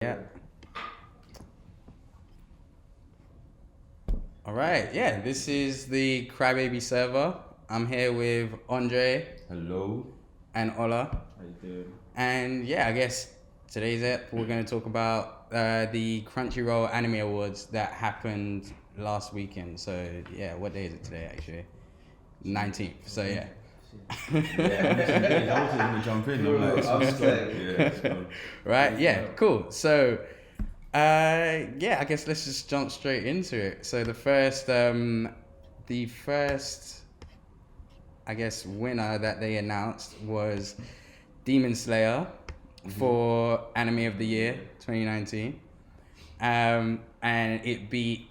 Yeah. All right. Yeah, this is the CRYBABYserver. I'm here with Andre Hello. and Ola. How you doing? And yeah, I guess today's we're going to talk about the Crunchyroll Anime Awards that happened last weekend. So yeah, what day is it today actually? 19th. So yeah. Yeah, I was gonna jump in. Let's go. Right. Yeah. Cool. So yeah, I guess let's just jump straight into it. So the first, I guess, winner that they announced was Demon Slayer for Anime of the Year 2019. And it beat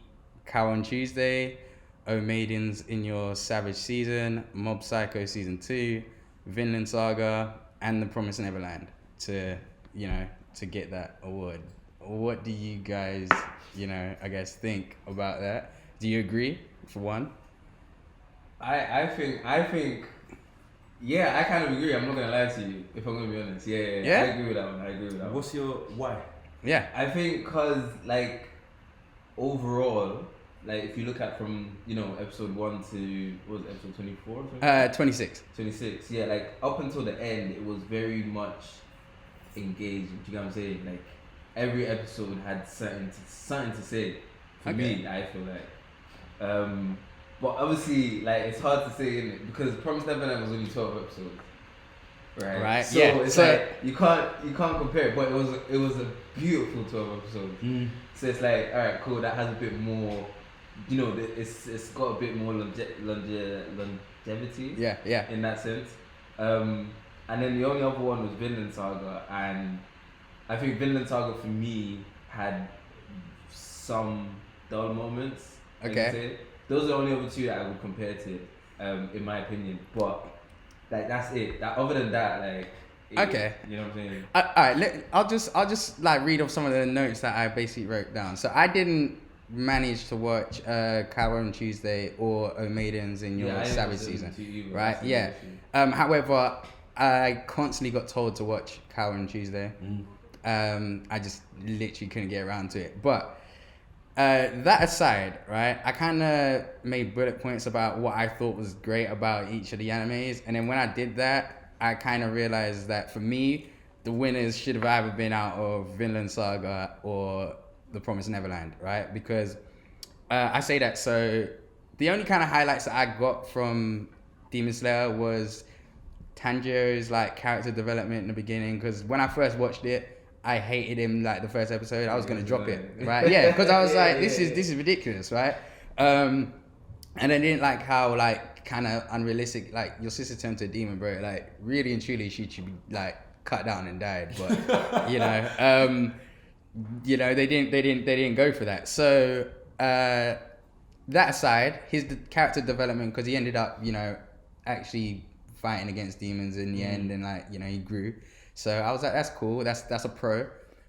Cow on Tuesday, O Maidens in Your Savage Season, Mob Psycho Season 2, Vinland Saga, and The Promised Neverland to get that award. What do you guys, I guess, think about that? Do you agree, for one? I think yeah, I kind of agree. I'm not gonna lie to you, if I'm gonna be honest. Yeah. I agree with that one. I agree with that one. What's your why? Yeah. I think cause like overall, like if you look at from episode 1 to what was it, episode 24? 26. 26. Yeah, like up until the end, it was very much engaged. Do you get what I'm saying? Like every episode had something to say. For me, I feel like. But obviously, like it's hard to say innit? Because Promised Neverland was only 12 episodes, right? Right. So yeah. it's like you can't compare it, but it was a beautiful 12 episodes. So it's like, all right, cool. That has a bit more, it's got a bit more longevity. Yeah. In that sense. And then the only other one was Vinland Saga, and I think Vinland Saga for me had some dull moments. I can say. Those are the only other two that I would compare to, in my opinion. But like that's it. Other than that, like you know what I'm saying. All right. I'll just like read off some of the notes that I basically wrote down. So I didn't manage to watch Cow on Tuesday or O Maidens in Your Savage Season, right? Yeah. However, I constantly got told to watch Cow on Tuesday. I just literally couldn't get around to it. But that aside, right, I kind of made bullet points about what I thought was great about each of the animes. And then when I did that, I kind of realized that for me, the winners should have either been out of Vinland Saga or The Promised Neverland, right? Because I say that, so the only kind of highlights that I got from Demon Slayer was Tanjiro's like character development in the beginning. Because when I first watched it, I hated him like the first episode. I was gonna drop it, right? Yeah, because I was like, this is ridiculous, right? And I didn't like how like kind of unrealistic, like your sister turned to a demon, bro. Like really and truly, she should be like cut down and died. But they didn't go for that. So that aside, his character development, because he ended up actually fighting against demons in the end, and like he grew. So I was like, that's cool. That's a pro.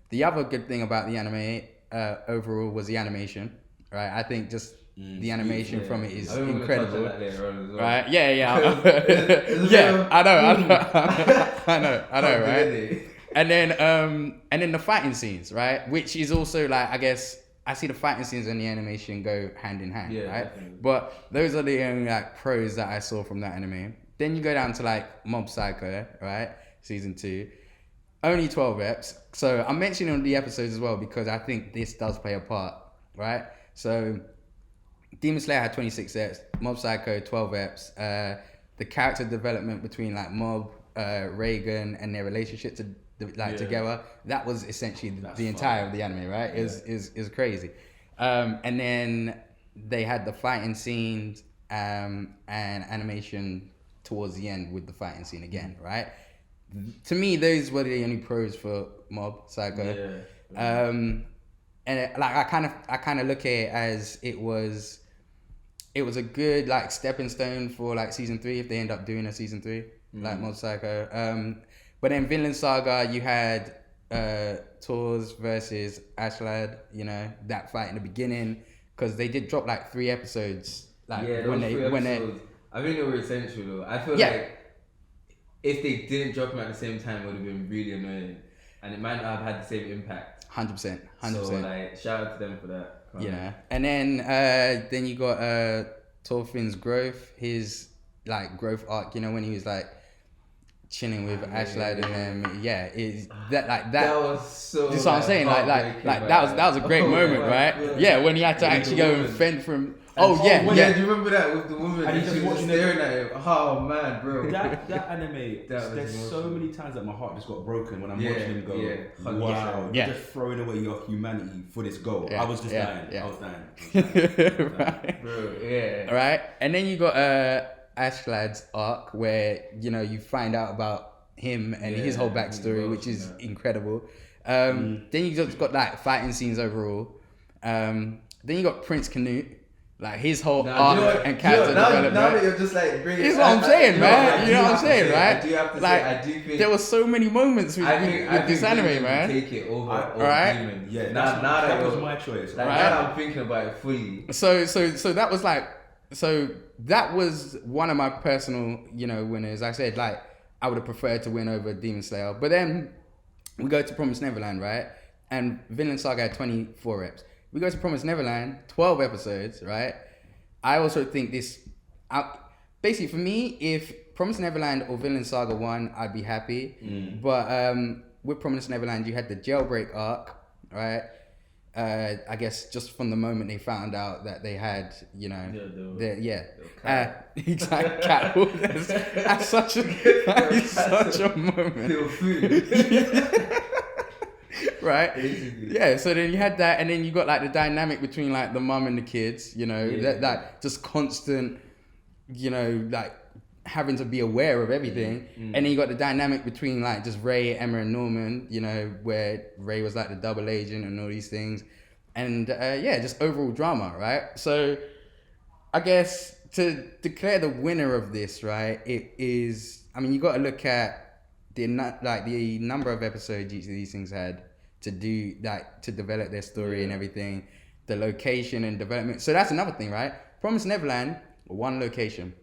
The other good thing about the anime overall was the animation, right? I think just the animation from it is incredible. Right? Yeah. Yeah, I know, right? And then the fighting scenes, right? Which is also like, I guess I see the fighting scenes and the animation go hand in hand, right? Definitely. But those are the only like pros that I saw from that anime. Then you go down to like Mob Psycho, right? Season 2. Only 12 reps. So I'm mentioning the episodes as well because I think this does play a part, right? So Demon Slayer had 26 reps, Mob Psycho 12 reps. The character development between like Mob, Reagan, and their relationship together, that was essentially the entire of the anime, right? Is crazy. And then they had the fighting scenes and animation towards the end with the fighting scene again, right? To me, those were the only pros for Mob Psycho. And I kind of look at it as it was a good like stepping stone for like season 3 if they end up doing a season 3 like Mob Psycho. But then Vinland Saga, you had Tors versus Ashlad, that fight in the beginning, because they did drop like 3 episodes. Like when they I think they were essential though. I feel like if they didn't drop them at the same time, it would have been really annoying, and it might not have had the same impact. 100%. So like, shout out to them for that. Yeah, and then you got Thorfinn's growth, his like growth arc. You know, when he was like chilling with Ashlad and them. Yeah, is that like that? That was so. That's what I'm saying. Like that was a great moment, right? God. Yeah, when he had to actually go and fend for him. Oh yeah. Do you remember that with the woman? And he was staring at him. Oh man, bro. That anime. There's so many times that my heart just got broken when I'm watching him go. Yeah. Wow, you're just throwing away your humanity for this goal. I was just dying. I was dying. Right. Bro, yeah. Right, and then you got Ashlad's arc where you find out about him and his whole backstory, which is incredible. Then you just got like fighting scenes overall. Then you got Prince Canute. Like his whole arc and character development. Now that you're just like bringing. It's what I'm saying, man. You know what I'm saying, right? I do have to like, say, I do think there were so many moments with this anime, man. Take it over Demon. Yeah, now that was my choice. Like, now I'm thinking about it fully. So that was like, that was one of my personal, winners. I said like I would have preferred to win over Demon Slayer, but then we go to Promised Neverland, right? And Vinland Saga had 24 reps. We go to Promised Neverland, 12 episodes, right? I also think this, basically for me, if Promised Neverland or Vinland Saga won, I'd be happy. But with Promised Neverland, you had the jailbreak arc, right? I guess just from the moment they found out that they had, exactly, cattle. That's such a moment. Right? Yeah, so then you had that, and then you got like the dynamic between like the mum and the kids, that just constant, like having to be aware of everything. And then you got the dynamic between like just Ray, Emma and Norman, where Ray was like the double agent and all these things. And just overall drama, right? So I guess to declare the winner of this, right, it is, you got to look at the number of episodes each of these things had to do like to develop their story and everything, the location and development. So that's another thing, right? Promised Neverland, one location.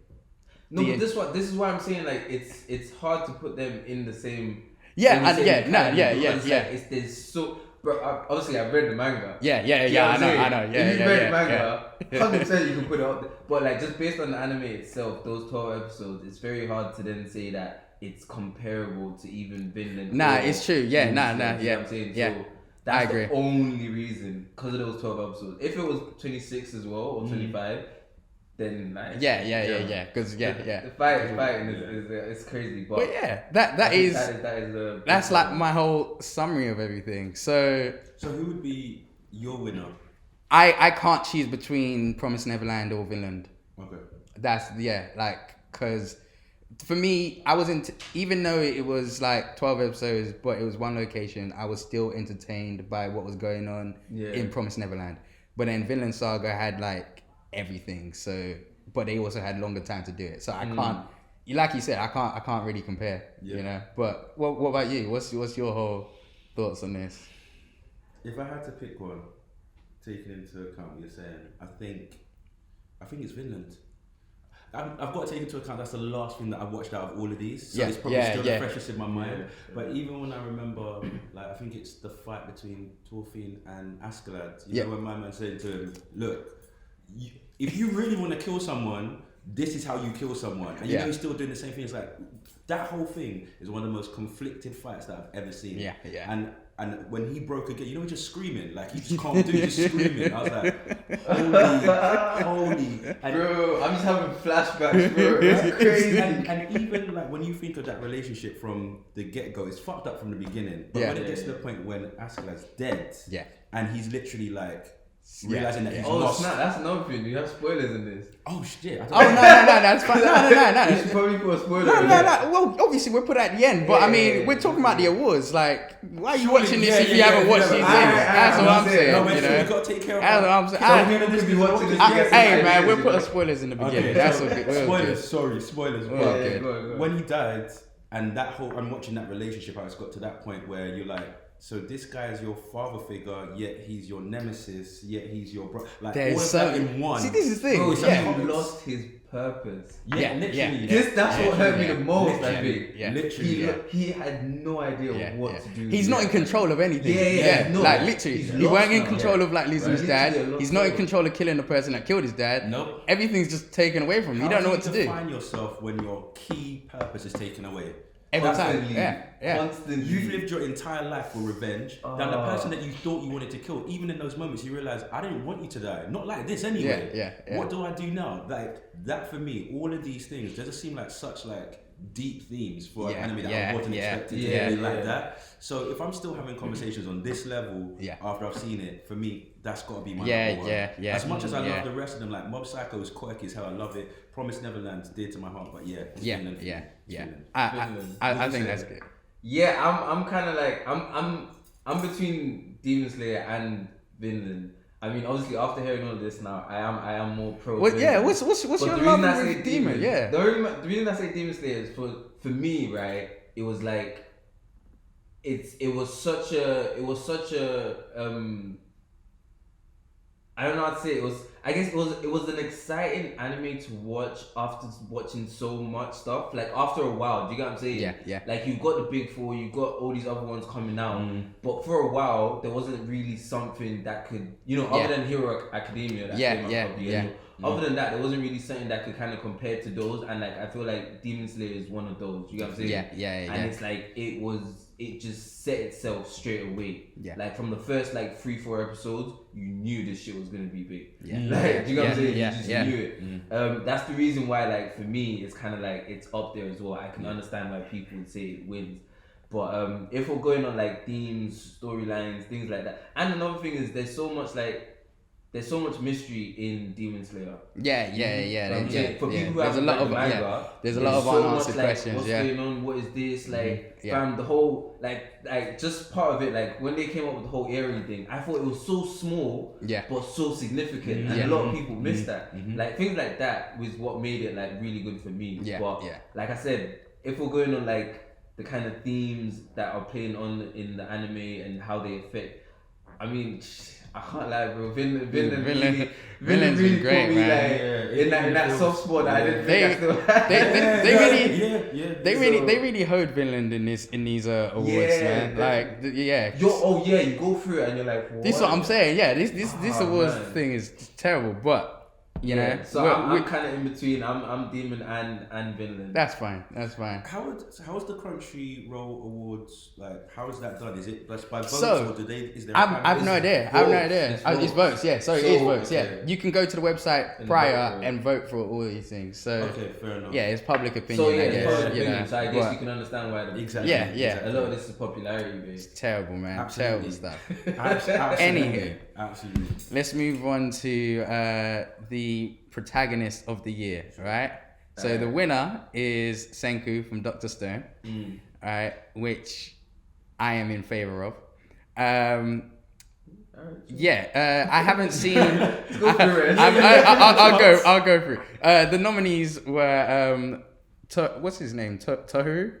No, but this is why I'm saying like it's hard to put them in the same. There's so. Bro, obviously I've read the manga. I know. If you read the manga, 100% you can put it out there. But like just based on the anime itself, those 12 episodes, it's very hard to then say that it's comparable to even Vinland. It's true. Yeah, You know what I'm saying? Yeah. So that's I agree. the only reason, because of those 12 episodes. If it was 26 as well or 25, then like because the fighting is crazy. But yeah, that is that's like my whole summary of everything. So who would be your winner? I can't choose between Promised Neverland or Vinland. Okay. That's because for me, I wasn't, even though it was like 12 episodes, but it was one location, I was still entertained by what was going on in Promised Neverland. But then Vinland Saga had like everything, but they also had longer time to do it. So I can't, like you said, I can't really compare, But what about you? What's your whole thoughts on this? If I had to pick one, taking into account what you're saying, I think it's Vinland. I've got to take into account that's the last thing that I watched out of all of these, so it's probably still the freshest in my mind. But even when I remember, like I think it's the fight between Thorfinn and Askeladd. You know when my man said to him, "Look, if you really want to kill someone, this is how you kill someone," and you know he's still doing the same thing. It's like that whole thing is one of the most conflicted fights that I've ever seen. And when he broke again, he's just screaming. Like, he just can't do it, just screaming. I was like, holy. And bro, I'm just having flashbacks, bro. It's crazy. And even, like, when you think of that relationship from the get-go, it's fucked up from the beginning. But when it gets to the point when Askeladd's dead, and he's literally, like, realizing that he's lost. Snap, that's another thing. You have spoilers in this. Oh shit! No, that's fine. No. You should probably put a spoiler. No. Well, obviously we'll put it at the end, but we're talking about the awards. Like, why are you watching this if you haven't watched these things? That's what I'm saying. No, you got to take care of. That's what I'm saying. Hey man, we'll put spoilers in the beginning. That's okay. Spoilers. Sorry, spoilers. Go. When he died, and that whole, I'm watching that relationship, how it's got to that point where you're like, so this guy is your father figure, yet he's your nemesis, yet he's your bro. Like There's all of so that in one. See, this is the thing. Bro, yeah. he lost his purpose. Literally. That's what hurt me the most. I Literally. think. Yeah. Literally. He had no idea what to do. He's not in control of anything. No, like literally, he weren't in control of like losing his dad. Literally, He's not in control of killing the person that killed his dad. Nope. Everything's just taken away from him. You don't know what to do. Define yourself when your key purpose is taken away. Every time. Constantly. Yeah. Constantly. You've lived your entire life for revenge. Then the person that you thought you wanted to kill, even in those moments, you realize I didn't want you to die. Not like this anyway. Yeah. What do I do now? Like that for me, all of these things, they just seem like such like deep themes for an anime that I wasn't expecting to be like that. So if I'm still having conversations on this level after I've seen it, for me, that's got to be my number one. As much as I love the rest of them, like Mob Psycho is quirky as hell. I love it. Promised Neverland's dear to my heart, but Finland. I think that's good. Yeah, I'm kind of like I'm between Demon Slayer and Vinland. I mean, obviously, after hearing all this now, I am more pro. What's your love with Demon? Yeah. The reason I say Demon Slayer is for me, right? It was like it was such a I don't know how to say it. I guess it was an exciting anime to watch after watching so much stuff. Like after a while, do you get what I'm saying? Yeah. Like you've got the big four, you've got all these other ones coming out, but for a while there wasn't really something that could, other than Hero Academia. That came out of the end. Other than that, there wasn't really something that could kind of compare to those, and like I feel like Demon Slayer is one of those. You get what I'm saying? Yeah. And it's like it just set itself straight away. Yeah. Like from the first like 3-4 episodes, you knew this shit was gonna be big. Yeah. Like, do you know what I'm saying? Yeah. You just knew it. That's the reason why, like for me, it's kind of like it's up there as well. I can understand why people would say it wins. But if we're going on like themes, storylines, things like that, and another thing is there's so much mystery in Demon Slayer. Yeah. For people who there's a lot of manga, there's a lot of unanswered like, questions. What's going on? What is this? Like, the whole like just part of it. Like when they came up with the whole Eri thing, I thought it was so small, but so significant, and a lot of people missed that. Like things like that was what made it like really good for me. But like I said, if we're going on like the kind of themes that are playing on in the anime and how they affect, I mean, I can't lie, bro. Vinland really great, put me man. Like, in that soft spot that I didn't think I still had. They really hoed Vinland in these awards, man. Like you go through it and you're like, what? This is what I'm saying. Yeah, this awards thing is terrible, but you know. So I'm kind of in between. I'm Demon and Vinland. That's fine. How is the Crunchyroll Awards like? How is that done? Is it by votes or do they? Is there? I have no idea. It's votes. Yeah, sorry, it is votes. Yeah, you can go to the website prior and vote for all these things. So okay, fair enough. Yeah, it's public opinion. So I guess. Public opinion. So I guess you can understand why. Exactly. Yeah. A lot of this is popularity based. It's terrible, man. Absolutely. Terrible stuff. Anywho, let's move on to the protagonist of the year, right? So the winner is Senku from Dr. Stone, right? Which I am in favor of. I haven't seen. I'll go through. The nominees were what's his name? Tohu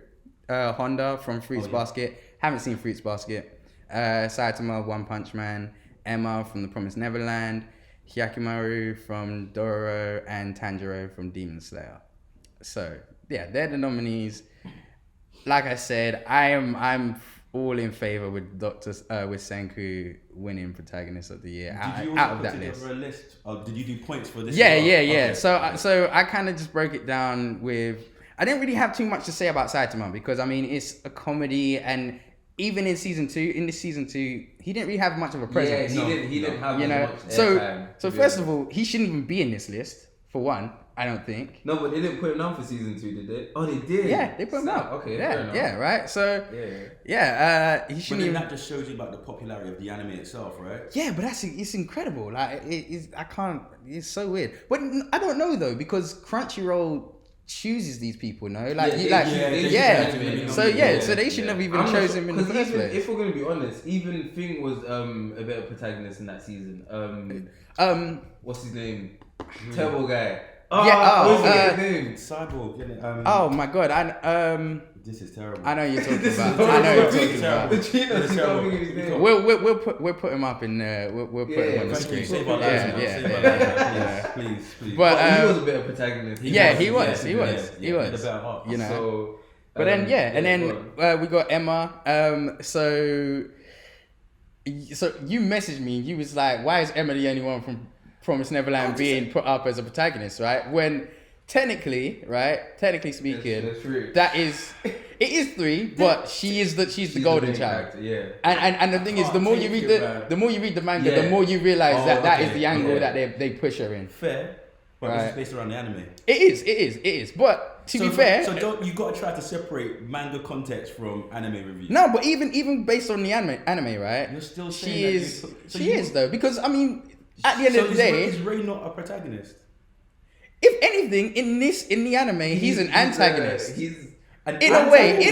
Honda from Fruits Basket. Haven't seen Fruits Basket. Saitama of One Punch Man. Emma from The Promised Neverland. Hyakimaru from Dororo, and Tanjiro from Demon Slayer. So yeah, they're the nominees. Like I said, I'm all in favor with with Senku winning protagonist of the year out of that list. A list? Or did you do points for this? Yeah. Okay. So I kind of just broke it down with. I didn't really have too much to say about Saitama because I mean it's a comedy and. Even in this season 2, he didn't really have much of a presence. Yeah, he didn't have much airtime. So first of all, he shouldn't even be in this list, for one, I don't think. No, but they didn't put him down for season 2, did they? Oh, they did? Yeah, they put him down. Okay, yeah, right? So, he shouldn't even... that just shows you about the popularity of the anime itself, right? Yeah, but it's incredible. Like, it's so weird. But I don't know, though, because Crunchyroll... chooses these people, no? So they shouldn't have even chosen him in the first place. If we're gonna be honest, even Thing was a better protagonist in that season. What's his name? Turbo guy. What's his name? Cyborg. Oh my god! This is terrible. I know you're talking about. I know you're talking about. The Chinos, you can't think of his name. We'll put him up in there. We'll put him on the screen. Save our lives now. Save our lives now. Please. But he was a bit of a protagonist. He was. He had a better heart. You know. So, But then and then we got Emma. So you messaged me. You was like, "Why is Emma the only one from Promised Neverland being put up as a protagonist?" Right? When technically speaking, that is. It is 3, but she's the golden child. Character, yeah. And the thing is, the more you read the manga, the more you realize that is the angle that they push her in. Fair, but it's based around the anime. It is. But to be fair, so you got to try to separate manga context from anime review. No, but even based on the anime, right? You're still saying she is though, because I mean, at the end of the day, day, is Rei not a protagonist? If anything, in the anime, he's an antagonist. In a way. The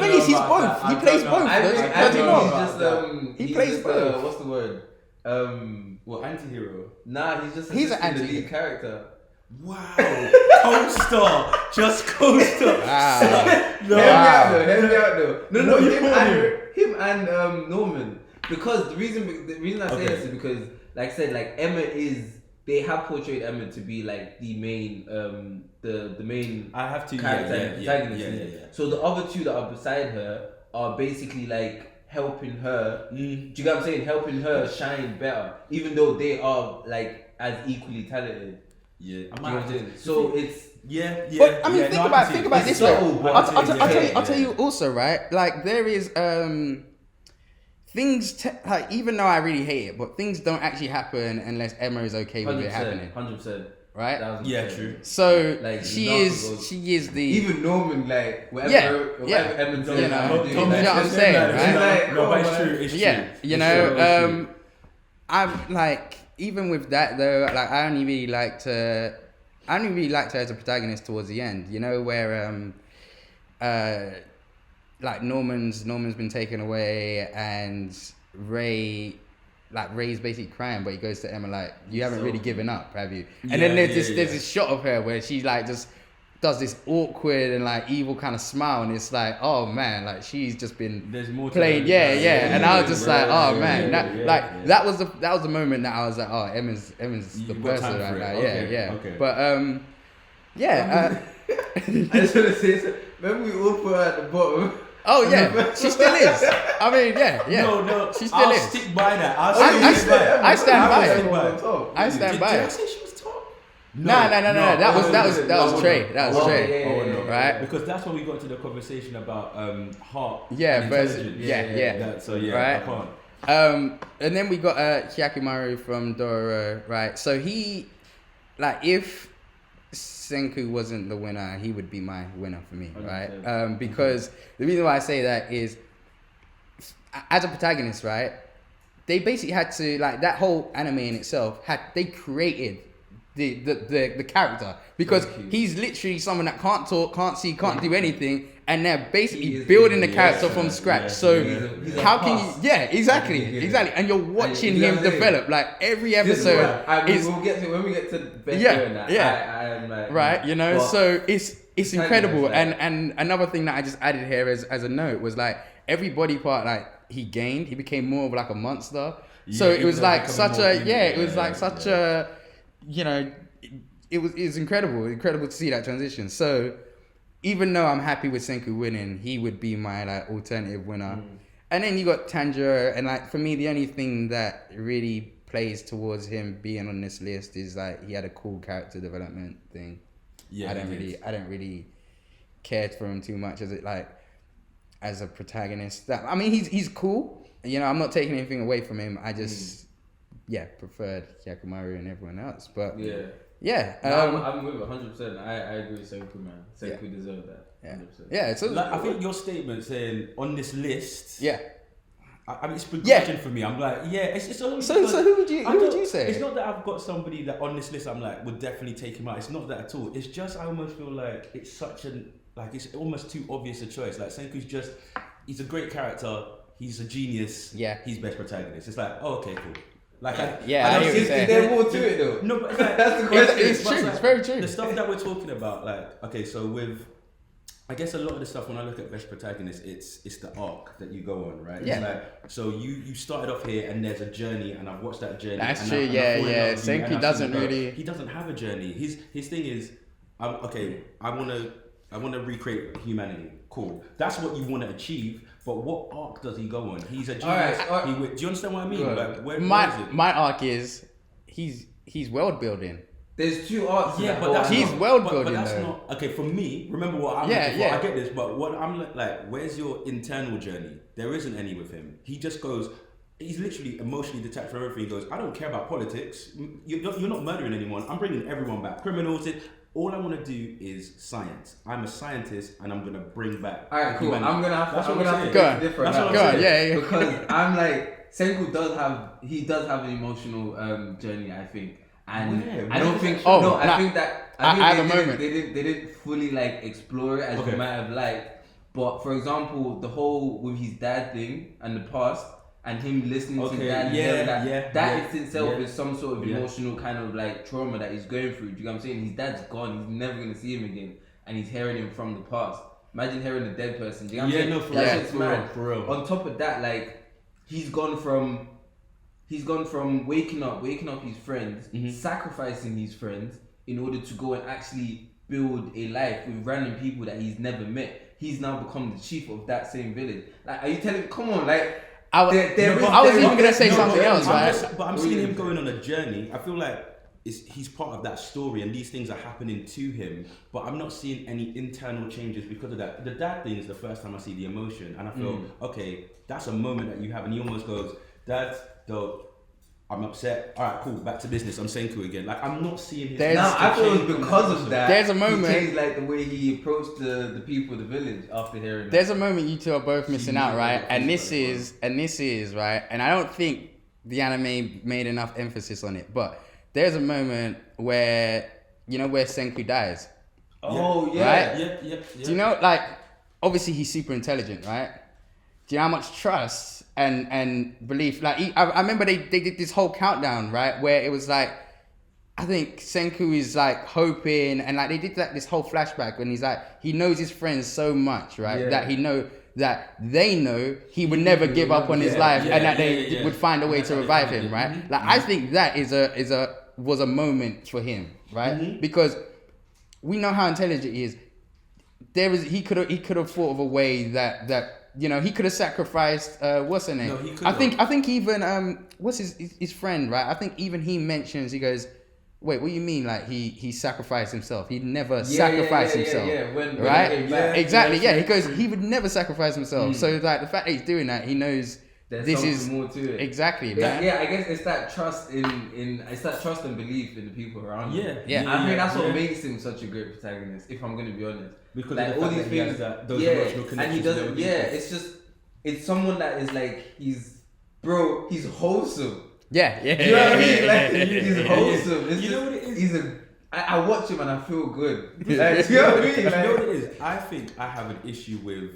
thing is, he's both. He plays both. Does he not? He plays both. What's the word? What, anti-hero? Nah, he's an anti-hero character. Wow. Co-star. Just co-star. Wow. Hear me out though. No, him and Norman. Because the reason I say this is because, like I said, like Emma they have portrayed Emma to be like the main the main character and protagonist. Yeah. So the other two that are beside her are basically like helping her. Do you get what I'm saying? Helping her shine better, even though they are like as equally talented. Yeah. So it's But I mean, think about this way. I'll tell you also, right? Like there is things like, even though I really hate it, but things don't actually happen unless Emma is okay with it happening. 100%. Right? Yeah, true. So like, she is the even Norman, like whatever Emma does, you know what I'm saying, right? No, but it's true. It's true. You know, I'm like, even with that though, like I only really liked her as a protagonist towards the end. You know, where like Norman's been taken away and Ray's basically crying, but he goes to Emma like, you haven't really given up, have you? And then there's this shot of her where she like just does this awkward and like evil kind of smile, and it's like, oh man, like she's just been playing, and I was just like, oh man, that was the moment that I was like, oh, Emma's the person right now, okay. But I just want to say something. Remember we all put her at the bottom. Oh yeah, she still is. I mean, yeah. No, she still is. I'll stick by that. I stand by it. I stand by Did I it. say she was top? No. That was Trey. That was Trey. No. Right? Because that's when we got into the conversation about heart. Yeah, and versus intelligence. right. I can't. And then we got Hyakimaru from Dororo, right? So he, like, if Senku wasn't the winner, he would be my winner for me, right? Because the reason why I say that is, as a protagonist, right, they basically had to, like, that whole anime in itself they created the character, because he's literally someone that can't talk, can't see, can't do anything, and they're basically building the character from scratch. So how can you? Yeah, exactly. And you're watching him develop. Like every episode we'll get to when we get to best and that. Right, you know. So it's incredible. And another thing that I just added here as a note was like every body part like he gained, he became more of like a monster. So it was like such a you know, it was incredible to see that transition. So even though I'm happy with Senku winning, he would be my like alternative winner. And then you got Tanjiro, and like for me, the only thing that really plays towards him being on this list is like he had a cool character development thing. I don't really care for him too much as a protagonist. I mean, he's cool. You know, I'm not taking anything away from him. I just preferred Hyakimaru and everyone else. But I'm with it 100%. I agree with Senku, man. Senku deserved that. 100%. Yeah, so like, I think your statement saying on this list. Yeah. I mean, it's progression for me. I'm like, it's only. So who would you say? It's not that I've got somebody that on this list I'm like would definitely take him out. It's not that at all. It's just I almost feel like it's such it's almost too obvious a choice. Like Senku's he's a great character. He's a genius. Yeah. He's best protagonist. It's like, oh, okay, cool. Like, I hear what you're saying. There's more to it though. No, but like, that's the question. It's true. It's very true. The stuff that we're talking about, like, okay, so with I guess a lot of the stuff when I look at best protagonist, it's the arc that you go on, right? Yeah. It's like, so you started off here and there's a journey, and I've watched that journey. That's and true. I fall in love with you, and Senki I've doesn't seen it go. really. He doesn't have a journey. His thing is, okay, I want to recreate humanity. Cool. That's what you want to achieve. But what arc does he go on? He's a genius. All right. Do you understand what I mean? Like, where is it? My arc is he's world building. There's two arcs. Yeah, but that's he's not, world but building that's though. not okay for me. Remember what I'm looking for. I get this, but what I'm like, where's your internal journey? There isn't any with him. He just goes. He's literally emotionally detached from everything. He goes, I don't care about politics. You're not murdering anyone. I'm bringing everyone back. Criminals. All I want to do is science. I'm a scientist, and I'm gonna bring back. All right, cool. humanity. I'm gonna have to Go on. different. That's what Go I'm on. saying. Yeah. Because I'm like Senku does have an emotional journey, I think. And Where? I don't think. Oh, no, I nah. think that. I think have a they moment. didn't fully like explore it as we might have liked. But for example, the whole with his dad thing and the past and him listening to his dad, that in itself is some sort of emotional kind of like trauma that he's going through. Do you know what I'm saying? His dad's gone. He's never gonna see him again, and he's hearing him from the past. Imagine hearing a dead person. Do you know what I'm saying? No, for That real, shit's mad. for real. On top of that, like he's gone from waking up his friends, sacrificing his friends in order to go and actually build a life with random people that he's never met. He's now become the chief of that same village. Like, are you telling? Come on, like. I was even gonna say something else, right? But I'm seeing him going on a journey. I feel like he's part of that story, and these things are happening to him. But I'm not seeing any internal changes because of that. The dad thing is the first time I see the emotion, and I feel okay. That's a moment that you have, and he almost goes, "Dad, though, I'm upset. All right, cool. Back to business. I'm Senku again." Like I'm not seeing his. I feel it was because of that. There's a moment. He changed like the way he approached the people of the village after hearing. There's a moment you two are both missing out, right? And this is right. And I don't think the anime made enough emphasis on it, but there's a moment where where Senku dies. Oh yeah. Right? Yeah. Do you know, like, obviously he's super intelligent, right? Do you know how much trust and belief? Like, I remember they did this whole countdown, right, where it was like, I think Senku is like hoping, and like they did like this whole flashback when he's like, he knows his friends so much, right, that they know he would never give up on his life, and that they would find a way to revive him, right? Like I think that was a moment for him, right? Because we know how intelligent he is. He could have thought of a way that he could have sacrificed what's her name? No, he could I think even what's his friend, right? I think even he mentions, he goes, wait, what do you mean? Like he sacrificed himself? He'd never sacrifice himself. When right? he came back. Exactly. Yeah, he goes, he would never sacrifice himself. So like the fact that he's doing that, he knows There's this something is more to it. Exactly, man. Yeah, I guess it's that trust it's that trust and belief in the people around him. Yeah. I think that's what makes him such a great protagonist, if I'm gonna be honest. Because like of the all fact these that he has things, those emotional connections and he with doesn't. other people. It's someone that is like he's wholesome. Yeah. You know what I mean? Like he's wholesome. It's You know just- what it is? He's I watch him and I feel good. Like, you know what I mean? You know Like, what it is? I think I have an issue with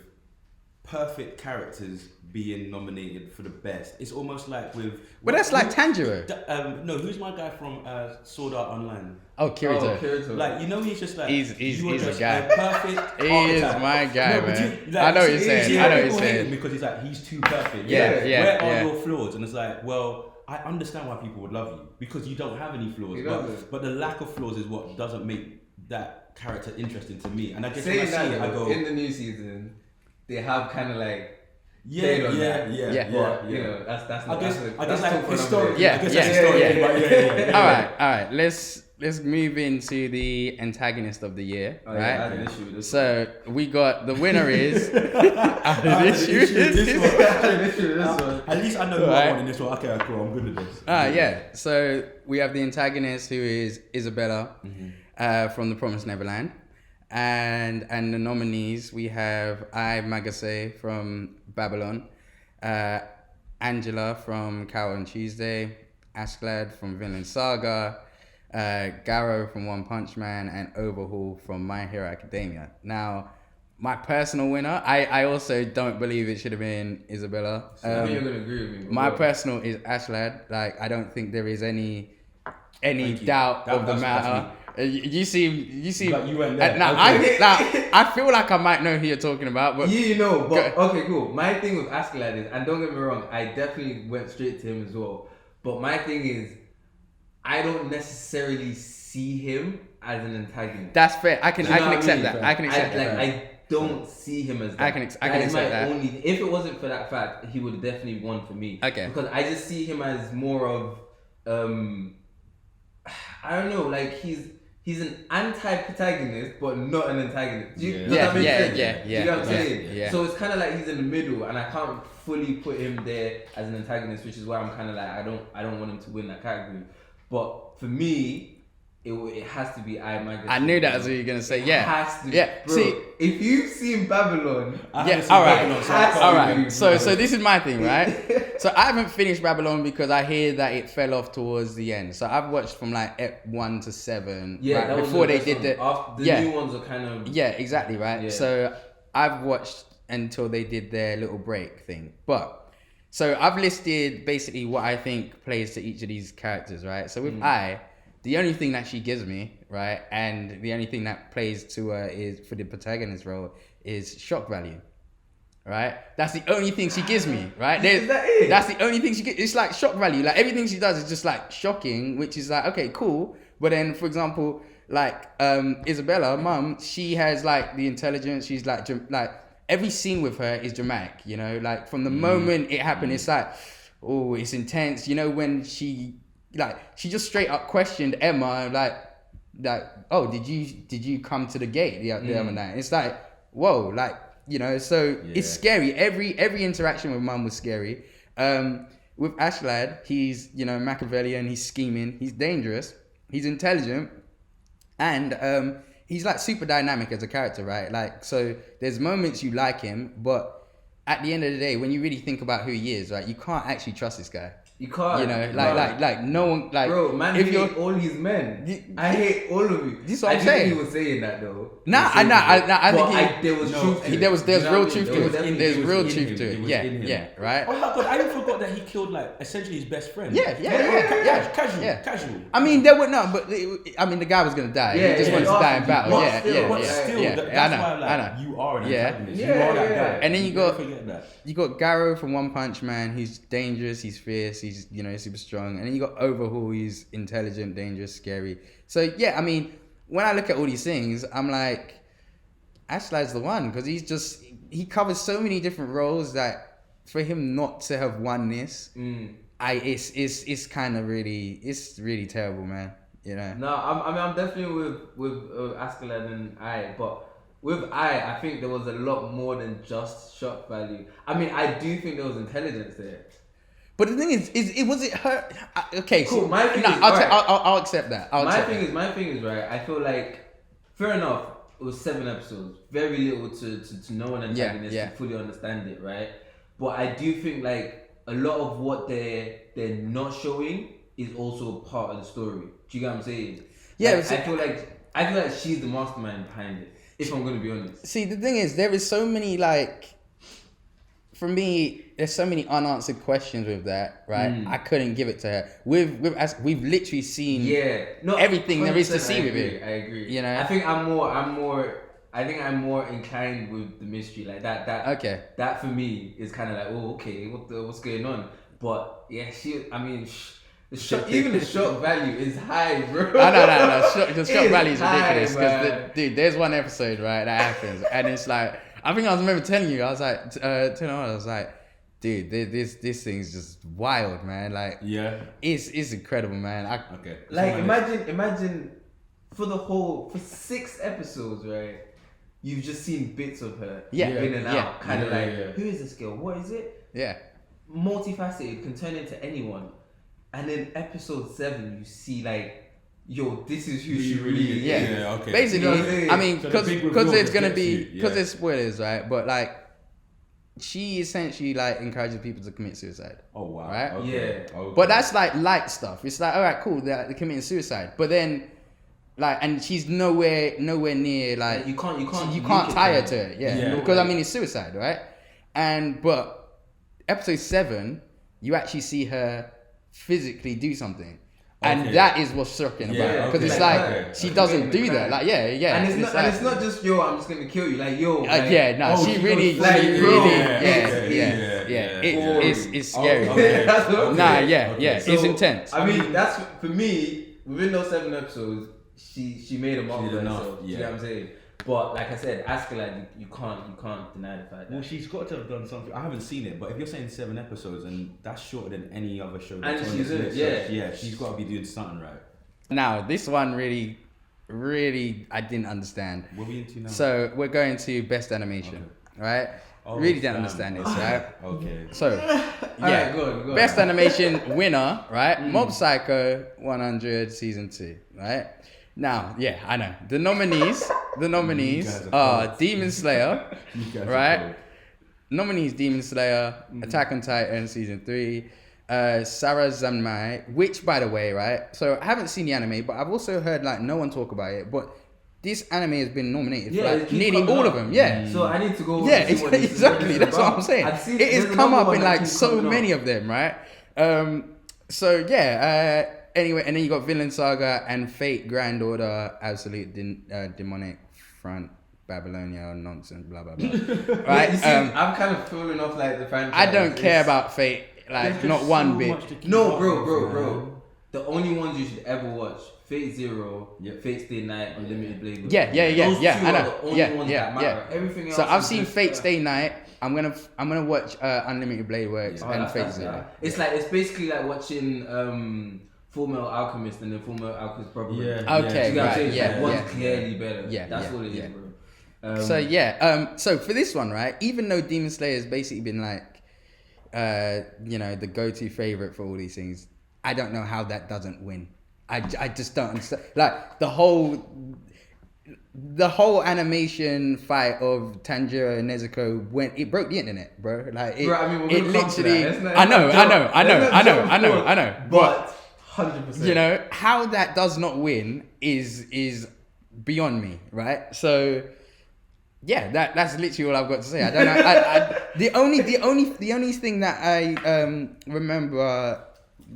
perfect characters being nominated for the best. It's almost like with. But that's like Tanjiro. No, who's my guy from Sword Art Online? Oh, Kirito. Kirito. Like, he's just like. He's you are a just guy. a perfect. He is archetype. my guy, but man. you- like, I know what you're see, saying. see, I know what people you're hate saying. him because he's too perfect. Yeah. Where are Yeah. your flaws? And it's like, well, I understand why people would love you because you don't have any flaws. He doesn't. But the lack of flaws is what doesn't make that character interesting to me. And I guess when I saying see that, it, I go. in the new season, they have kind of like. Yeah. You know, that's I guess like talk for historic. another day. Yeah, I guess yeah, that's historic. yeah. But All right. Let's move into the antagonist of the year, Oh, yeah, I had right? an issue with this. So we got the winner is. I had an issue with this one. I had an issue with this one. At least I know who Right. I want in this one. Okay, cool. I'm good at this. Yeah. So we have the antagonist, who is Isabella from The Promised Neverland, and the nominees, we have Magase from Babylon, Angela from Cow on Tuesday, Askeladd from Vinland Saga, Garo from One Punch Man, and Overhaul from My Hero Academia. Now, my personal winner, I also don't believe it should have been Isabella. I know you're gonna agree with me. My personal is Askeladd. Like, I don't think there is any Thank you. doubt of the That's matter. You seem. But you went there. I feel like I might know who you're talking about, but you know. But okay, cool. My thing with Askeladd is, and don't get me wrong, I definitely went straight to him as well. But my thing is, I don't necessarily see him as an antagonist. That's fair. I can accept that. I can accept that. I don't see him as that. I can accept that. If it wasn't for that fact, he would have definitely won for me. Okay. Because I just see him as more of, I don't know, like he's an anti-protagonist, but not an antagonist. Do you know what I'm saying? Yeah. So it's kind of like he's in the middle, and I can't fully put him there as an antagonist, which is why I'm kind of like I don't want him to win that category. But for me, it has to be I. I knew that was what you were gonna say. It Yeah, has to. Yeah. Bro, See, if you've seen Babylon, all right. So this is my thing, right? So I haven't finished Babylon because I hear that it fell off towards the end. So I've watched from like Ep 1 to 7. Yeah, right, that was before the they did the new ones are kind of exactly right. Yeah. So I've watched until they did their little break thing, but. So I've listed basically what I think plays to each of these characters, right? So with the only thing that she gives me, right, and the only thing that plays to her is for the protagonist role is shock value, right? That's the only thing she gives me, right? Is that it? That's the only thing she gives. It's like shock value. Like everything she does is just like shocking, which is like okay, cool. But then, for example, like Isabella, mum, she has like the intelligence. She's like every scene with her is dramatic. You know, like from the moment it happened, it's like oh, it's intense. You know, when she just straight up questioned Emma like oh, did you come to the gate the other night? It's like whoa, like you know, so it's scary. Every interaction with mum was scary. With Askeladd, he's Machiavellian, he's scheming, he's dangerous, he's intelligent, and he's like super dynamic as a character, right? Like so there's moments you like him, but at the end of the day, when you really think about who he is, right, you can't actually trust this guy. You can't. You know, like no one, like bro, man, if hate all his men. I hate all of you. This is what I'm I saying. think he was saying that though. I think there was truth to it. There was real truth to There it. was There's real in truth him. to It it. was Yeah, in him. yeah, right. Oh my god, I even forgot that he killed like essentially his best friend. Casual. I mean, there were no, but the guy was gonna die. He just wanted to die in battle. But still, that's why like you are an antagonist. You are that guy. And then you forget that. You got Garrow from One Punch Man. He's dangerous. He's fierce. He's super strong. And then you got Overhaul. He's intelligent, dangerous, scary. So yeah, I mean, when I look at all these things, I'm like, Ashlad's the one because he covers so many different roles that for him not to have won this, it's kind of really terrible, man. You know. No, I'm definitely with Askeladd and but. With I think there was a lot more than just shock value. I mean, I do think there was intelligence there. But the thing is was it her? Okay, cool. So, my thing is, I'll accept that. My thing is right. I feel like fair enough. It was 7 episodes, very little to know an antagonist to fully understand it, right? But I do think like a lot of what they're not showing is also part of the story. Do you get what I'm saying? Yeah, like, I feel like she's the mastermind behind it. If I'm going to be honest. See, the thing is, there is so many, like, for me, there's so many unanswered questions with that, right? I couldn't give it to her. We've literally seen everything there is to see with it. I agree. You know? I think I'm more inclined with the mystery. Like that Okay. That for me is kind of like, oh, okay, what's going on? But yeah, even the shock value is high, bro. No. The shock value is ridiculous. Because, dude, there's one episode, right, that happens. And it's like, I think I remember telling you, I was like, I was like, dude, this thing's just wild, man. Like, it's incredible, man. Like, imagine for 6 episodes, right? You've just seen bits of her in and out. Kind of who is this girl? What is it? Yeah. Multifaceted, can turn into anyone. And then episode 7, you see like, yo, this is who she really is. Yeah, okay. Basically, you know what I'm saying? I mean, because there's gonna be because there's spoilers, right? But like, she essentially like encourages people to commit suicide. Oh wow! Right? Okay. Yeah. Okay. But that's like light stuff. It's like, all right, cool, they're committing suicide. But then, like, and she's nowhere near like you can't tie her to it. Yeah. Because like, I mean, it's suicide, right? But episode 7, you actually see her physically do something. And that is what's shocking about it. Because it's like, she doesn't do that. Like, And it's not just, yo, I'm just going to kill you. Like, yo. She really, it's scary. It's intense. I mean, that's, for me, within those 7 episodes, she made a mark of herself. You know what I'm saying? But like I said, Askeladd, you can't deny the fact. Well, she's got to have done something. I haven't seen it, but if you're saying 7 episodes, and that's shorter than any other show, that's on this list, she's got to be doing something right. Now, this one really, I didn't understand. What are we into now? So we're going to best animation, right? Really didn't understand this, right? Okay. So, go on. Best animation winner, right? Mob Psycho 100 season 2, right? Now, I know. The nominees are Demon Slayer, right? Nominees Demon Slayer, Attack on Titan season 3, Sarah Zanmai, which by the way, right? So I haven't seen the anime, but I've also heard like no one talk about it, but this anime has been nominated for like nearly all of them. So I need to go. Exactly. That's what I'm saying. It has come up in like so many of them, right? Anyway, and then you got Vinland Saga and Fate Grand Order, Absolute Demonic Front, Babylonia, nonsense, blah blah blah. Right? I'm kind of falling off like the franchise. I don't care about Fate, like not one bit. No, bro. The only ones you should ever watch: Fate Zero, Fate Stay Night, Unlimited Blade. Yeah. I know. Everything else. So I've seen Fate Stay Night. I'm gonna watch Unlimited Blade Works and Fate Zero. It's basically like watching Full Metal Alchemist and then Full Metal Alchemist Brotherhood. One's clearly better. That's what it is, bro. So for this one, right? Even though Demon Slayer has basically been like, the go-to favorite for all these things, I don't know how that doesn't win. I just don't understand. Like the whole animation fight of Tanjiro and Nezuko it broke the internet, bro. Like it literally. I know. But 100%. How that does not win is beyond me, right? So that's literally all I've got to say. I don't know. The only thing that I remember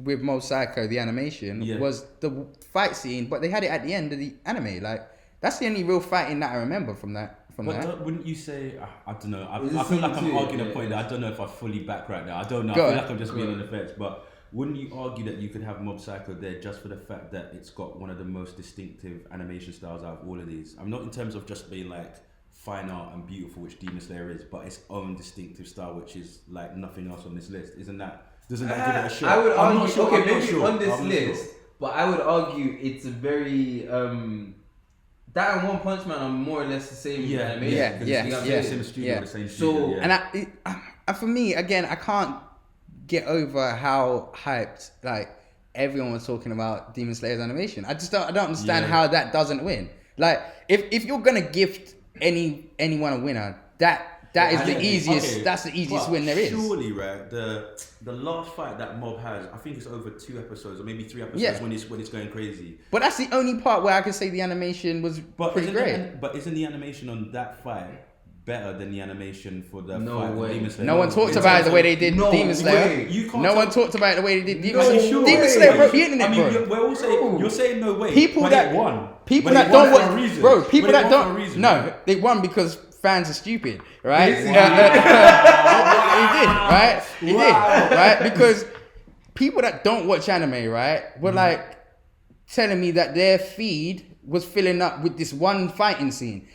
with Mob Psycho, the animation, was the fight scene, but they had it at the end of the anime. Like that's the only real fighting that I remember from that. Wouldn't you say? I don't know. I feel like I'm arguing a point that I don't know if I fully back right now. I don't know. I feel like I'm just being on the fence, but. Wouldn't you argue that you could have Mob Psycho there just for the fact that it's got one of the most distinctive animation styles out of all of these? I'm not in terms of just being like fine art and beautiful, which Demon Slayer is, but its own distinctive style, which is like nothing else on this list. Doesn't that give it a shot? I would argue, on this list, but I would argue it's a very that and One Punch Man are more or less the same animation. Same studio, the same studio. And for me, again, I can't get over how hyped like everyone was talking about Demon Slayer's animation. I don't understand how that doesn't win. Like if you're gonna gift anyone a winner, that is the easiest. Okay, that's the easiest win there is. Surely, right? The last fight that Mob has, I think it's over 2 episodes or maybe 3 episodes when it's going crazy. But that's the only part where I can say the animation was pretty great. But isn't the animation on that fight better than the animation for the fight with Demon Slayer? No one talked about it the way they did Demon Slayer. No one talked about it the way they did Demon Slayer. Demon Slayer broke the internet, bro. I mean, we're all saying, you're saying no way. People that won. People that don't watch, bro. People that don't. No, they won because fans are stupid, right? He did, right? He did, right? Because people that don't watch anime, right, were like telling me that their feed was filling up with this one fighting scene.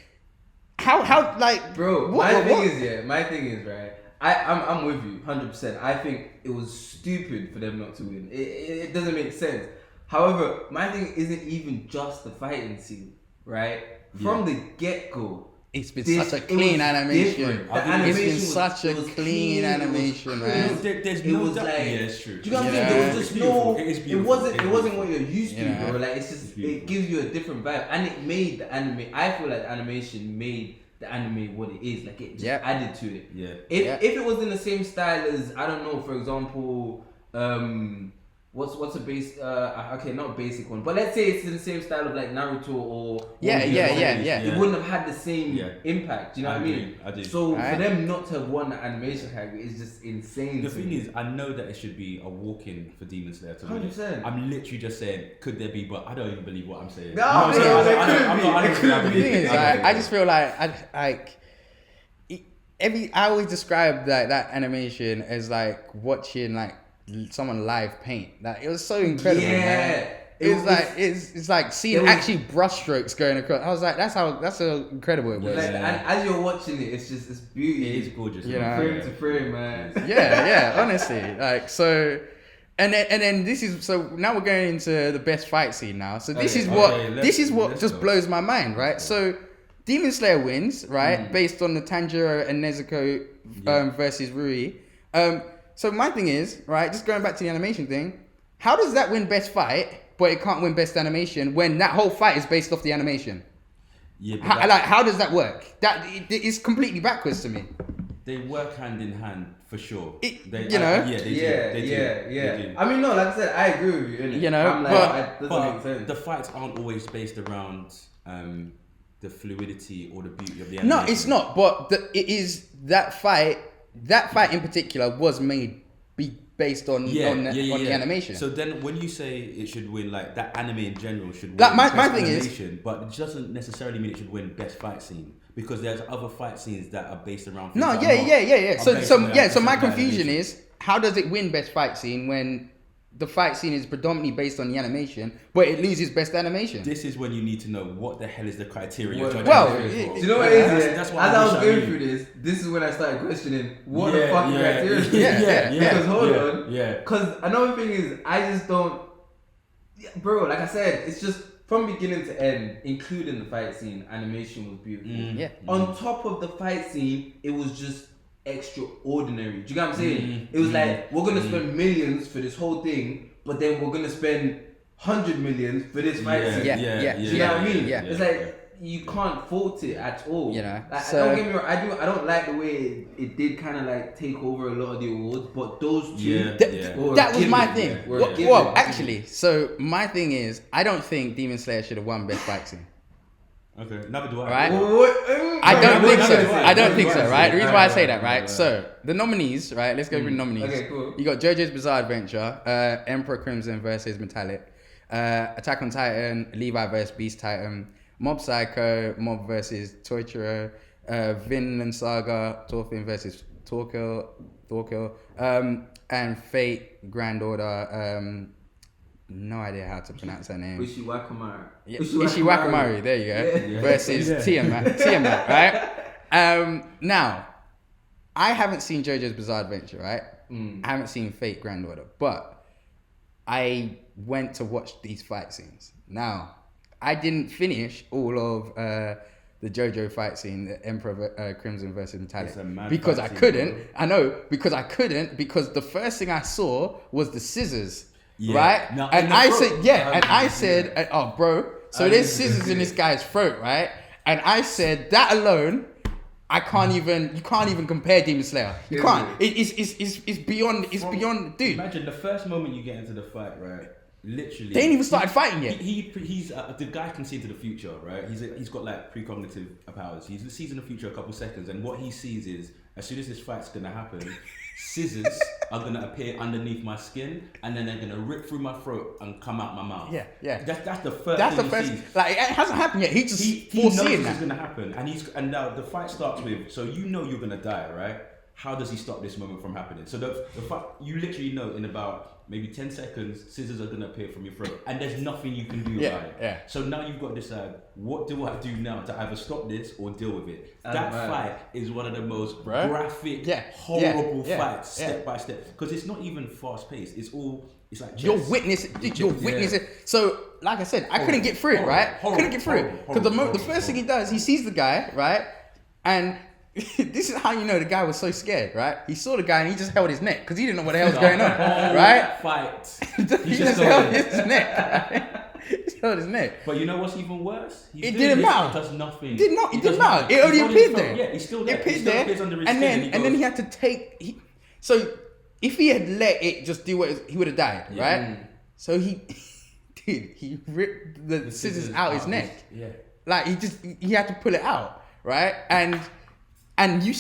How like, bro? My thing is, right? I'm with you 100%. I think it was stupid for them not to win. It doesn't make sense. However, my thing isn't even just the fighting scene, right? From the get-go, it's been such a clean animation. It's been such a clean animation, man. There's no doubt. It's true. Do you know what I'm saying? There was just no. It wasn't what you're used to, bro. Like it gives you a different vibe, and it made the anime. I feel like the animation made the anime what it is. Like it just added to it. Yeah. If it was in the same style as, I don't know, for example, what's a base? Okay, not a basic one, but let's say it's in the same style of like Naruto or Yeah. It wouldn't have had the same impact. Do you know what I mean? I do. So for them not to have won the animation category is just insane. The thing is, I know that it should be a walk-in for Demon Slayer to win. 100%. I'm literally just saying, could there be? But I don't even believe what I'm saying. No, The thing is, I just feel like I always describe that animation as like watching like someone live paint. Like it was so incredible. Man. It's like seeing actually brushstrokes going across. I was like, that's how incredible it was. Like, and as you're watching it, it's beauty. It is gorgeous. You know? Frame to frame, man. Yeah, honestly, like so. And then this is so now we're going into the best fight scene now. So this is what just blows my mind, right? So Demon Slayer wins, right, based on the Tanjiro and Nezuko versus Rui. So my thing is, right, just going back to the animation thing, how does that win best fight, but it can't win best animation when that whole fight is based off the animation? Yeah, how does that work? That it is completely backwards to me. They work hand in hand for sure. They do. I mean, no, like I said, I agree with you. Innit? You know, I'm like, doesn't make sense. The fights aren't always based around the fluidity or the beauty of the animation. No, it's not. But it is that fight. That fight in particular was made based on the animation. So then, when you say it should win, like that anime in general should win like my best thing animation, but it doesn't necessarily mean it should win best fight scene because there's other fight scenes that are based around. No, yeah. So my confusion is, how does it win best fight scene when the fight scene is predominantly based on the animation, but it loses best animation? This is when you need to know what the hell is the criteria. Do you know what it is? That's as I was going through this is when I started questioning what the fucking criteria is. Because hold on. Because another thing is, I just don't, bro. Like I said, it's just from beginning to end, including the fight scene, animation was beautiful. On top of the fight scene, it was just extraordinary. Do you get what I'm saying? It was like, we're gonna spend millions for this whole thing, but then we're gonna spend 100 millions for this fight scene. Do you know what I mean? It's like you can't fault it at all. You know, like, don't get me wrong. I don't like the way it did kind of like take over a lot of the awards, but those two, that was my thing. Well, actually, so my thing is, I don't think Demon Slayer should have won best fight scene. Okay, never do I. Right? I don't think so. Right? The reason why I say that, right? So the nominees, right? Let's go through the nominees. Okay, cool. You got JoJo's Bizarre Adventure, Emperor Crimson versus Metallic, Attack on Titan, Levi versus Beast Titan, Mob Psycho, Mob versus Toichiro, Vinland Saga, Thorfinn versus Thorkill, and Fate Grand Order. No idea how to pronounce her name. Ishiwakamaru. Ishiwakamaru, there you go. Versus Tiamat, right? Now, I haven't seen JoJo's Bizarre Adventure, right? I haven't seen Fate Grand Order, but I went to watch these fight scenes. Now, I didn't finish all of the JoJo fight scene, the Emperor Crimson versus Metallic, because I couldn't. I know, because I couldn't, because the first thing I saw was the scissors. Right? No, and I said, oh, bro, so there's scissors in this guy's throat, right? And I said, that alone, you can't even compare Demon Slayer. You can't. It's beyond, dude. Imagine the first moment you get into the fight, right? Literally, they ain't even started fighting yet. He's the guy can see into the future, right? He's got like precognitive powers. He sees in the future a couple seconds, and what he sees is, as soon as this fight's gonna happen, scissors are gonna appear underneath my skin, and then they're gonna rip through my throat and come out my mouth. Yeah. That's the first thing he sees. Like, it hasn't happened yet. He knows foreseeing this is gonna happen, and now the fight starts with, so you know you're gonna die, right? How does he stop this moment from happening? So the fight, you literally know in about maybe 10 seconds, scissors are gonna appear from your throat, and there's nothing you can do about it. So now you've got to decide, what do I do now to either stop this or deal with it? That fight is one of the most graphic, horrible fights, step by step, because it's not even fast paced. It's like chess. You're witnessing. So, like I said, I couldn't get through it, right? Couldn't get through it because the first thing he does, he sees the guy, right, and this is how you know the guy was so scared, right? He saw the guy and he just held his neck because he didn't know what the hell was going on, right? Fight. he just held his neck. Right? He held his neck. But you know what's even worse? It didn't matter. It does nothing. It didn't matter. It only appeared there. Yeah, he's still there. It appeared there, and then he had to take. So if he had let it just do what he would have died, right? So he ripped the scissors out his neck. Like he had to pull it out, right? And you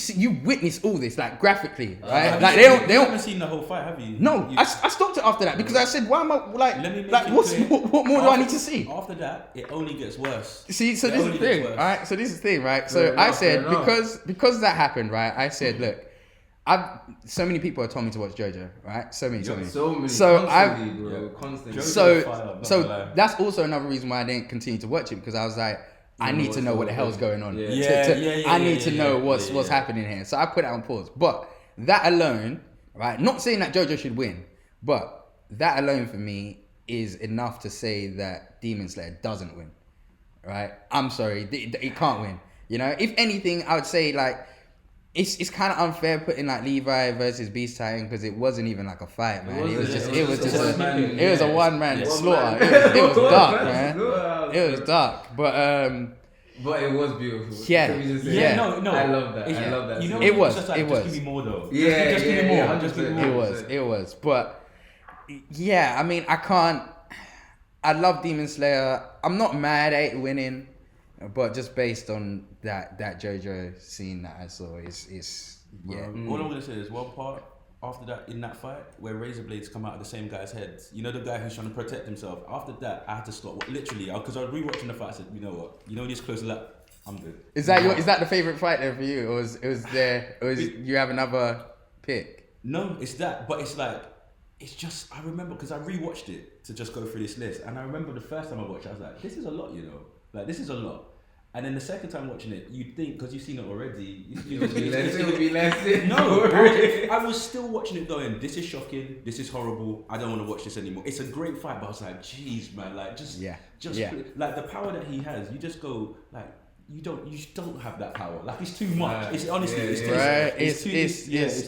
witness all this like graphically, right? Like you haven't seen the whole fight, have you? No, I stopped it after that because I said, why am I what more do I need to see? After that, it only gets worse. See, so this is the thing, right? So this is the thing, right? So I said because that happened, right? I said, look, so many people have told me to watch JoJo, right? So many. So that's also another reason why I didn't continue to watch it because I was like, I need to know what the hell's going on. I need to know what's happening here. So I put it on pause. But that alone, right? Not saying that JoJo should win, but that alone for me is enough to say that Demon Slayer doesn't win, right? I'm sorry, it can't win. You know, if anything, I would say like it's kind of unfair putting like Levi versus Beast Titan because it wasn't even like a fight, man. It was a one man slaughter. It was dark, man. It was dark, but it was beautiful. Yeah. No. I love that. I love that. You know, it was. Just give me more though. Just give me more. Just give me more. It was. But yeah, I mean, I love Demon Slayer. I'm not mad at it winning. But just based on that JoJo scene that I saw, is All I'm gonna say is one part after that in that fight where razor blades come out of the same guy's head. You know the guy who's trying to protect himself. After that, I had to stop. Literally, because I was rewatching the fight. I said, you know what? You know this close to that, I'm good. Is that the favorite fight there for you, or you have another pick? No, it's that. But it's like it's just I remember because I rewatched it to just go through this list, and I remember the first time I watched it, I was like, this is a lot, you know. Like this is a lot. And then the second time watching it, you'd think, because you've seen it already, it would be less. No, I was still watching it going, this is shocking, this is horrible, I don't want to watch this anymore. It's a great fight, but I was like, jeez, man, like, like the power that he has, you just go, like, you don't have that power. Like, it's too much. It's honestly, it's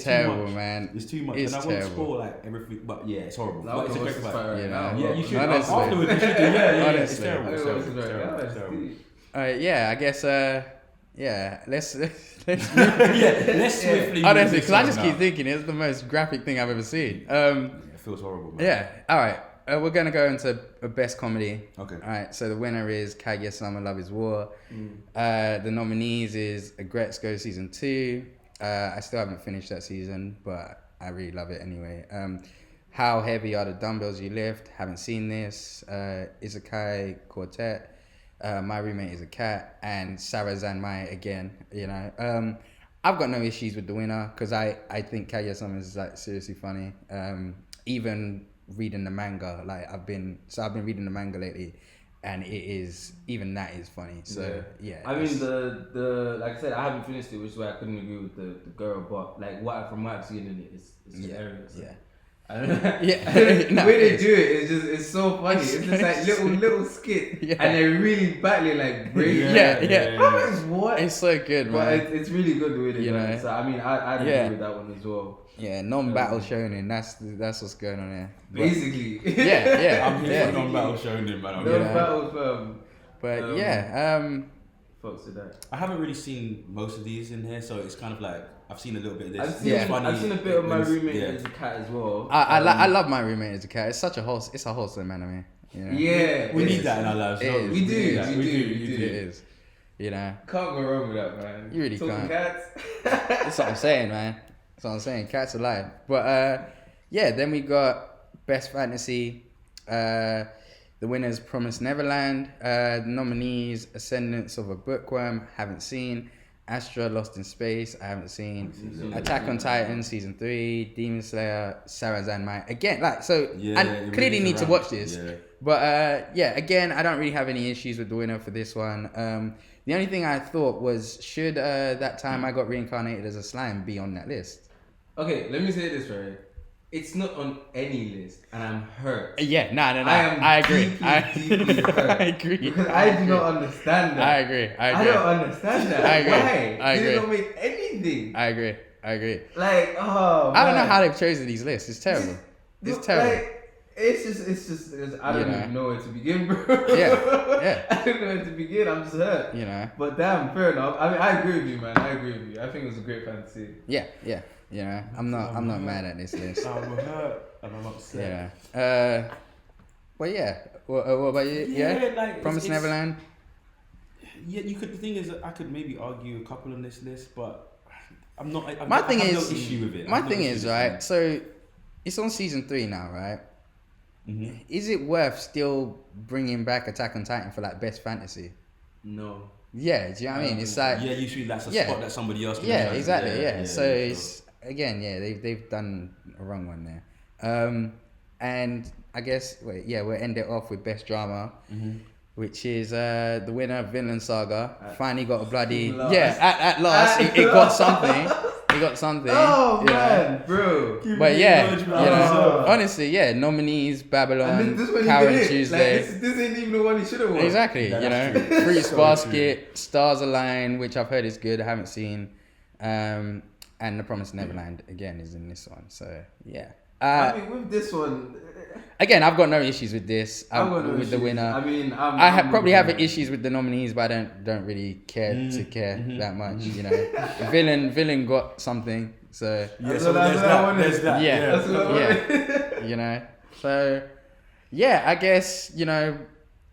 terrible, man. It's too much. It's and I won't spoil, like, everything, but yeah, it's horrible. But it's a great fight. Right now. Yeah, you should. Honestly. Afterwards, you should do. Yeah, Honestly. it's terrible. It's terrible. Yeah, I guess. Let's swiftly. Honestly, because I just keep thinking it's the most graphic thing I've ever seen. It feels horrible, man. Yeah. All right. We're gonna go into a best comedy. Okay. All right. So the winner is Kaguya-sama: Love Is War. The nominees is Agretsuko season 2. I still haven't finished that season, but I really love it anyway. How Heavy Are the Dumbbells You Lift? Haven't seen this. Isekai Quartet. My Roommate is a Cat, and Sarah Zanmai again. You know, I've got no issues with the winner because I think Kaguya-sama is like seriously funny. Even reading the manga, like I've been reading the manga lately, and it is even that is funny. So yeah. I mean the like I said, I haven't finished it, which is why I couldn't agree with the girl. But like from what I've seen in it, it's hilarious. Yeah. I don't know. Yeah. The way they do it, it's so funny. It's just like little skit, and they're really battling like brave. What? It's so good, man. But it's really good the way they do it. So I mean, I agree with that one as well. Yeah, non-battle shonen. That's what's going on here. Basically. I'm here for non-battle shonen, man. Non-battle But fucks with that. I haven't really seen most of these in here, so it's kind of like I've seen a little bit of this. I've seen a bit of My Roommate is a Cat as well. I love My Roommate is a Cat. It's such a wholesome anime. You know? Yeah, we need that in our lives. We do. It is. You know, can't go wrong with that, man. You really Talking can't. Cats. That's what I'm saying, man. That's what I'm saying. Cats alive. But then we got Best Fantasy. The winners: Promised Neverland. The nominees: Ascendance of a Bookworm. Haven't seen. Astra: Lost in Space. I haven't seen. Attack on Titan season 3. Demon Slayer. Sarah Zanmai. Again, and clearly need to watch this. Yeah. But again, I don't really have any issues with the winner for this one. The only thing I thought was, should That Time I Got Reincarnated as a Slime be on that list? Okay, let me say this, right? It's not on any list, and I'm hurt. Yeah, no. I agree. Deeply hurt. I agree. Because I do not understand that. I agree. I don't understand that. I agree. Why? I agree. They don't make anything. I agree. Like, oh, I don't know how they've chosen these lists. It's terrible. It's terrible. Like, it's just I don't even know where to begin, bro. Yeah. I don't know where to begin. I'm just hurt. You know. But damn, fair enough. I mean, I agree with you, man. I agree with you. I think it was a great fantasy. Yeah. You know, I'm not mad at this list. I'm hurt and I'm upset. Yeah. But yeah. What about you? Yeah. Like, Promised Neverland. Yeah, you could. The thing is, I could maybe argue a couple on this list, but I'm not. I have no issue with it. My thing is, right. So it's on season 3 now, right? Mm-hmm. Is it worth still bringing back Attack on Titan for like best fantasy? No. Yeah, do you know what I mean? It's like usually that's a spot that somebody else can yeah, try. exactly, yeah. So sure. it's again, they've done a wrong one there. And I guess we'll end it off with best drama, which is the winner of Vinland Saga. Finally got a bloody at last it got something. He got something. Oh man, bro. But honestly, nominees Babylon, Karen Tuesday. Like, this ain't even the one he should have won. Exactly, Fruits Basket, Stars Align, which I've heard is good. I haven't seen, and The Promised Neverland again is in this one. So yeah. I mean, with this one, again, I've got no issues with this. With the winner. I mean, I probably have issues with the nominees, but I don't really care that much. Villain got something, so there's that. Yeah. So yeah, I guess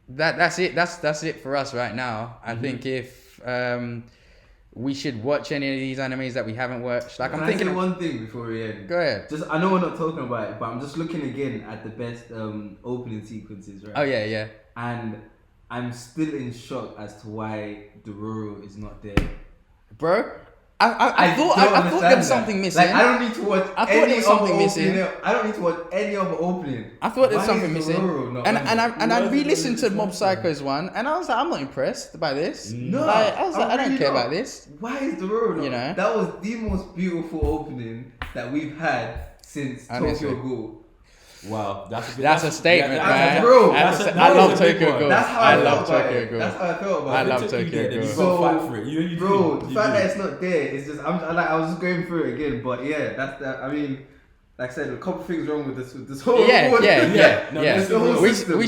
that's it. That's it for us right now. I think if we should watch any of these animes that we haven't watched. Like, I'm thinking one thing before we end. Go ahead. I know we're not talking about it, but I'm just looking again at the best opening sequences, right? Oh yeah. And I'm still in shock as to why Dororo is not there. Bro, I thought there was something missing. Like, I don't need to watch. I thought there was something missing. I don't need to watch any other opening. I thought there was something missing. And I re-listened to Mob Psycho's one, and I was like, I'm not impressed by this. No, I was like, I don't care about this. Why is Dororo not? That was the most beautiful opening that we've had since Tokyo Ghoul. Wow, that's a statement, man. Bro, I love Tokyo Ghoul. That's how I love felt Tokyo Ghoul. That's how I felt about it. I love Tokyo Ghoul. So, fight for it. Bro, the fact that it's not there, it's just I was just going through it again. But yeah, that's that. I mean, like I said, a couple things wrong with this whole. Yeah. We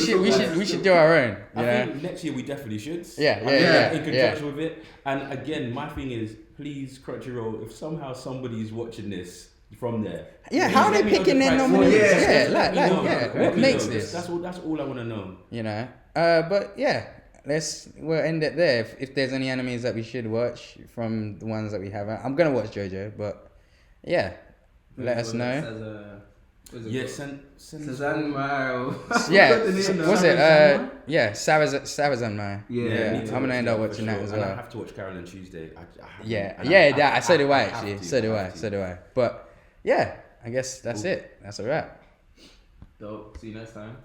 We should do our own. I think next year we definitely should. Yeah. In conjunction with it. And again, my thing is, please Crunchyroll, if somehow somebody's watching this from there. Yeah, how are they picking their nominees? What makes this? That's all I want to know. But yeah, we'll end it there. If there's any animes that we should watch from the ones that we haven't, I'm gonna watch JoJo. But yeah, let us know. Suzanne Mile. Yeah, what's it? Savazan. Yeah, I'm gonna end up watching that as well. And I have to watch Carol and Tuesday. So do I actually. So do I. But yeah, I guess that's it. That's a wrap. Dope. See you next time.